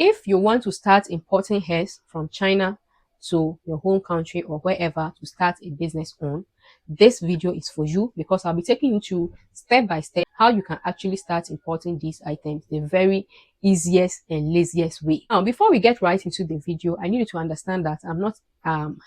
If you want to start importing hairs from China to your home country or wherever to start a business on, this video is for you, because I'll be taking you to step by step how you can actually start importing these items the very easiest and laziest way. Now, before we get right into the video, I need you to understand that I'm not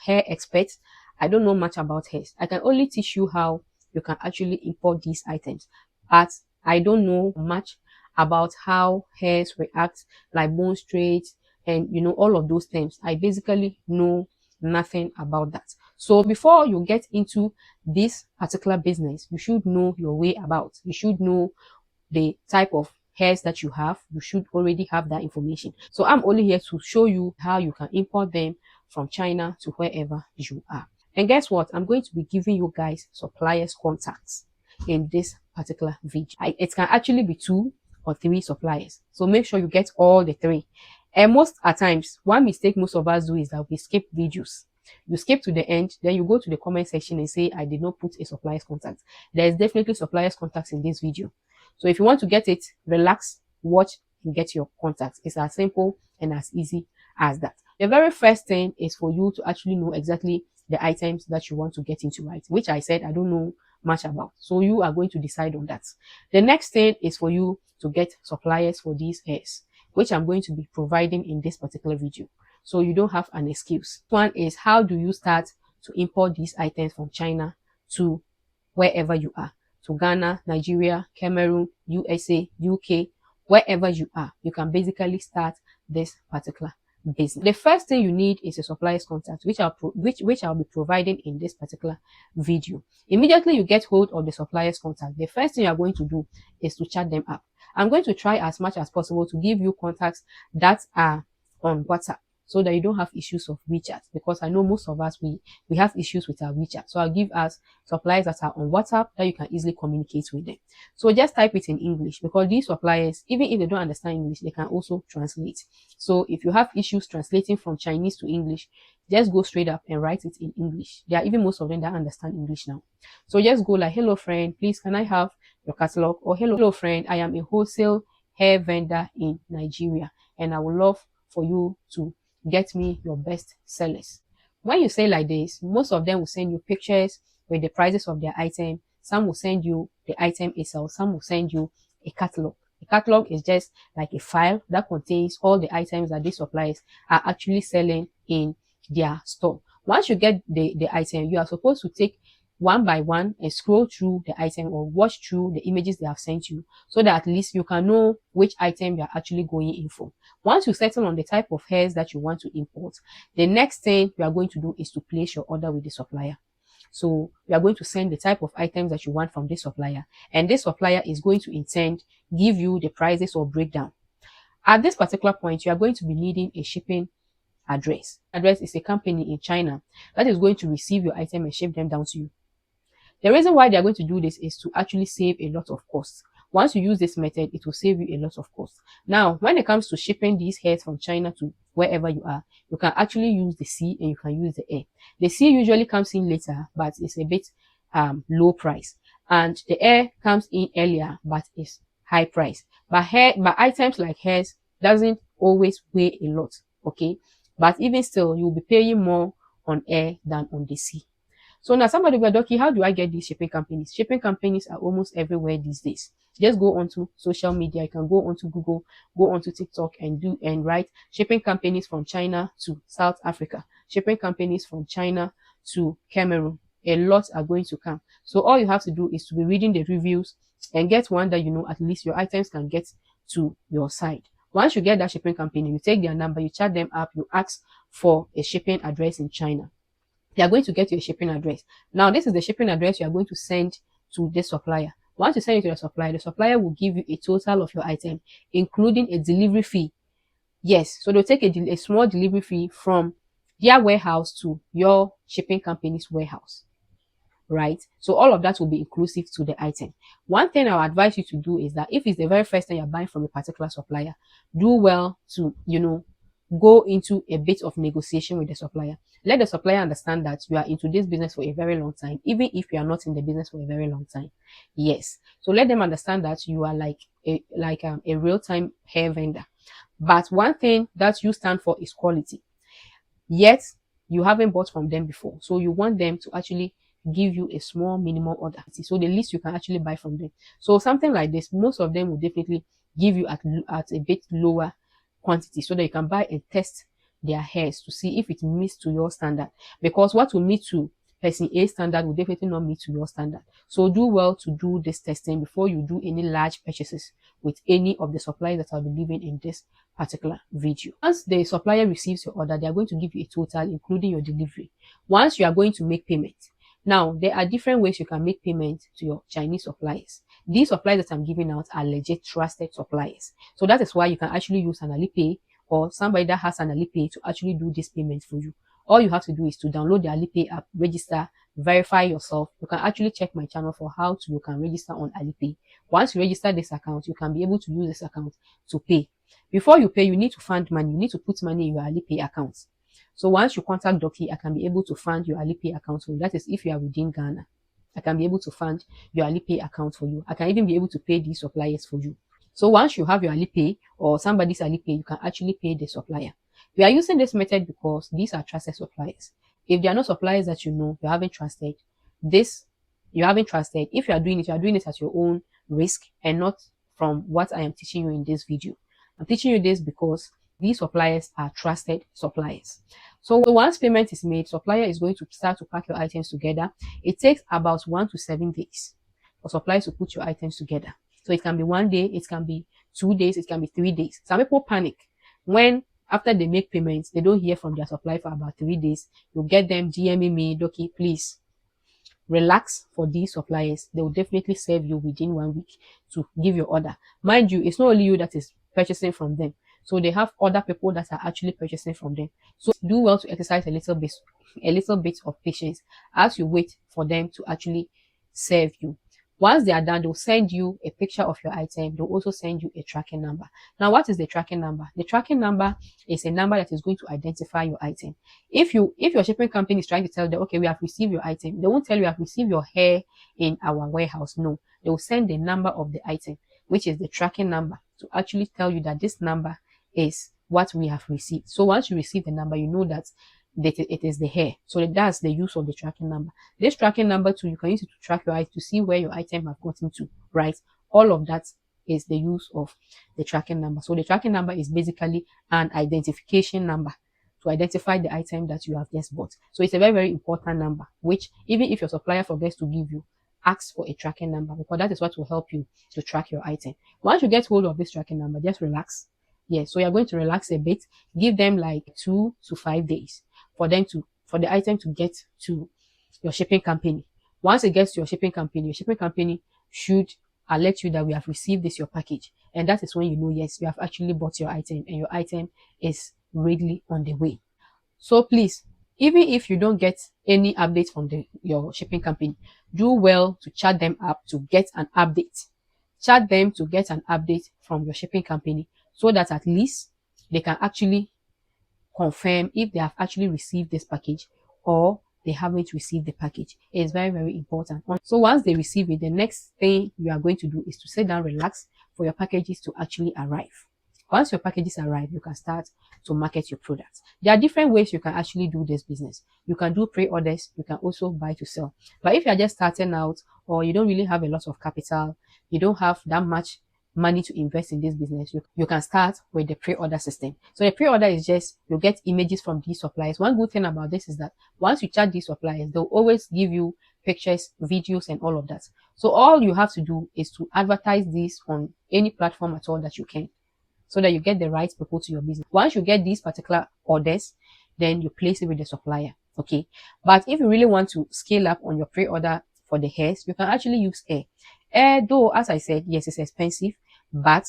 hair expert. I don't know much about hairs. I can only teach you how you can actually import these items, but I don't know much about how hairs react, like bone straight, and all of those things. I basically know nothing about that. So before you get into this particular business, you should know your way about. You should know the type of hairs that you have. You should already have that information. So I'm only here to show you how you can import them from China to wherever you are. And guess what? I'm going to be giving you guys suppliers contacts in this particular video. It can actually be 2 or 3 suppliers. So make sure you get all the 3. And most at times, one mistake most of us do is that we skip videos. You skip to the end, then you go to the comment section and say, I did not put a supplier's contact. There is definitely supplier's contacts in this video. So if you want to get it, relax, watch, and get your contacts. It's as simple and as easy as that. The very first thing is for you to actually know exactly the items that you want to get into, right? Which I said I don't know much about. So you are going to decide on that. The next thing is for you to get suppliers for these hairs, which I'm going to be providing in this particular video. So you don't have an excuse. One is, how do you start to import these items from China to wherever you are? To Ghana, Nigeria, Cameroon, USA, UK, wherever you are, you can basically start this particular business. The first thing you need is a supplier's contact, which I'll be providing in this particular video. Immediately you get hold of the supplier's contact, the first thing you are going to do is to chat them up. I'm going to try as much as possible to give you contacts that are on WhatsApp, so that you don't have issues of WeChat, because I know most of us, we have issues with our WeChat. So I'll give us suppliers that are on WhatsApp that you can easily communicate with them. So just type it in English, because these suppliers, even if they don't understand English, they can also translate. So if you have issues translating from Chinese to English, just go straight up and write it in English. There are even most of them that understand English now. So just go like, hello friend, please can I have your catalog? Or hello friend, I am a wholesale hair vendor in Nigeria, and I would love for you to get me your best sellers. When you say like this, most of them will send you pictures with the prices of their item. Some will send you the item itself. Some will send you a catalog. A catalog is just like a file that contains all the items that these suppliers are actually selling in their store. Once you get the item, you are supposed to take one by one and scroll through the item, or watch through the images they have sent you, so that at least you can know which item you are actually going in for. Once you settle on the type of hairs that you want to import, the next thing you are going to do is to place your order with the supplier. So you are going to send the type of items that you want from this supplier, and this supplier is going to in turn give you the prices or breakdown. At this particular point, you are going to be needing a shipping address. Address is a company in China that is going to receive your item and ship them down to you. The reason why they are going to do this is to actually save a lot of costs. Once you use this method, it will save you a lot of costs. Now, when it comes to shipping these hairs from China to wherever you are, you can actually use the sea and you can use the air. The sea usually comes in later, but it's a bit low price. And the air comes in earlier, but it's high price. But items like hairs doesn't always weigh a lot, okay? But even still, you'll be paying more on air than on the sea. So now somebody will be like, how do I get these shipping companies? Shipping companies are almost everywhere these days. Just go onto social media. You can go onto Google, go onto TikTok and write shipping companies from China to South Africa, shipping companies from China to Cameroon. A lot are going to come. So all you have to do is to be reading the reviews and get one that you know at least your items can get to your side. Once you get that shipping company, you take their number, you chat them up, you ask for a shipping address in China. They are going to get your shipping address. Now, this is the shipping address you are going to send to the supplier. Once you send it to the supplier will give you a total of your item, including a delivery fee. Yes, so they'll take a small delivery fee from their warehouse to your shipping company's warehouse, right? So all of that will be inclusive to the item. One thing I'll advise you to do is that if it's the very first time you're buying from a particular supplier, do well to, go into a bit of negotiation with the supplier. Let the supplier understand that you are into this business for a very long time, even if you are not in the business for a very long time. Yes. So let them understand that you are like a real-time hair vendor. But one thing that you stand for is quality. Yet you haven't bought from them before, so you want them to actually give you a small minimum order, so the least you can actually buy from them. So something like this, most of them will definitely give you at a bit lower quantity, so that you can buy and test their hairs to see if it meets to your standard. Because what will meet to person A standard will definitely not meet to your standard. So do well to do this testing before you do any large purchases with any of the suppliers that I'll be leaving in this particular video. Once the supplier receives your order, they are going to give you a total including your delivery. Once you are going to make payment, now there are different ways you can make payment to your Chinese suppliers. These suppliers that I'm giving out are legit trusted suppliers, so that is why you can actually use an Alipay or somebody that has an Alipay to actually do this payment for you. All you have to do is to download the Alipay app, register, verify yourself. You can actually check my channel for how you can register on Alipay. Once you register this account, you can be able to use this account to pay. Before you pay, you need to fund money. You need to put money in your Alipay account. So once you contact Dorkie, I can be able to fund your Alipay account for you. That is if you are within Ghana. I can be able to fund your Alipay account for you. I can even be able to pay these suppliers for you. So once you have your Alipay or somebody's Alipay, you can actually pay the supplier. We are using this method because these are trusted suppliers. If they are not suppliers that you know, you haven't trusted, if you are doing it at your own risk and not from what I am teaching you in this video. I'm teaching you this because these suppliers are trusted suppliers. So once payment is made, supplier is going to start to pack your items together. It takes about 1 to 7 days for suppliers to put your items together. So it can be 1 day, it can be 2 days, it can be 3 days. Some people panic when after they make payments, they don't hear from their supplier for about 3 days. You get them DMing me, Dorkie, please relax for these suppliers. They will definitely serve you within 1 week to give your order. Mind you, it's not only you that is purchasing from them. So they have other people that are actually purchasing from them. So do well to exercise a little bit of patience as you wait for them to actually serve you. Once they are done, they'll send you a picture of your item. They'll also send you a tracking number. Now, what is the tracking number? The tracking number is a number that is going to identify your item. If your shipping company is trying to tell them, okay, we have received your item, they won't tell you we have received your hair in our warehouse. No, they will send the number of the item, which is the tracking number, to actually tell you that this number is what we have received. So once you receive the number, you know that it is the hair. So that's the use of the tracking number. This tracking number too, you can use it to track your item, to see where your item have gotten to, right? All of that is the use of the tracking number. So the tracking number is basically an identification number to identify the item that you have just bought. So it's a very, very important number, which even if your supplier forgets to give you, ask for a tracking number, because that is what will help you to track your item. Once you get hold of this tracking number, just relax. Yes, so you're going to relax a bit. Give them like 2 to 5 days for the item to get to your shipping company. Once it gets to your shipping company should alert you that we have received your package, and that is when you know, yes, you have actually bought your item and your item is readily on the way. So please, even if you don't get any updates from your shipping company, do well to chat them up to get an update. Chat them to get an update from your shipping company, so that at least they can actually confirm if they have actually received this package or they haven't received the package. It is very, very important. So once they receive it, the next thing you are going to do is to sit down, relax for your packages to actually arrive. Once your packages arrive, you can start to market your products. There are different ways you can actually do this business. You can do pre-orders. You can also buy to sell. But if you're just starting out, or you don't really have a lot of capital, you don't have that much money to invest in this business, you can start with the pre-order system. So the pre-order is just, you get images from these suppliers. One good thing about this is that once you chat these suppliers, they'll always give you pictures, videos, and all of that. So all you have to do is to advertise this on any platform at all that you can, so that you get the right people to your business. Once you get these particular orders, then you place it with the supplier. Okay. But if you really want to scale up on your pre-order for the hairs, you can actually use air. Air, though, as I said, yes, it's expensive, but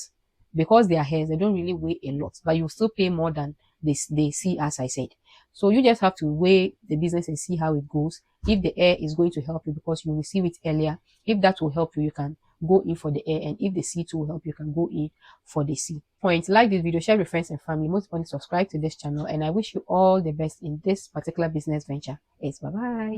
because they are hairs, they don't really weigh a lot, but you still pay more than they see, as I said. So you just have to weigh the business and see how it goes. If the air is going to help you because you receive it earlier, if that will help you, you can go in for the air, and if the C2 will help you, can go in for the C. Point, like this video, share with friends and family. Most importantly, subscribe to this channel, and I wish you all the best in this particular business venture. Bye bye.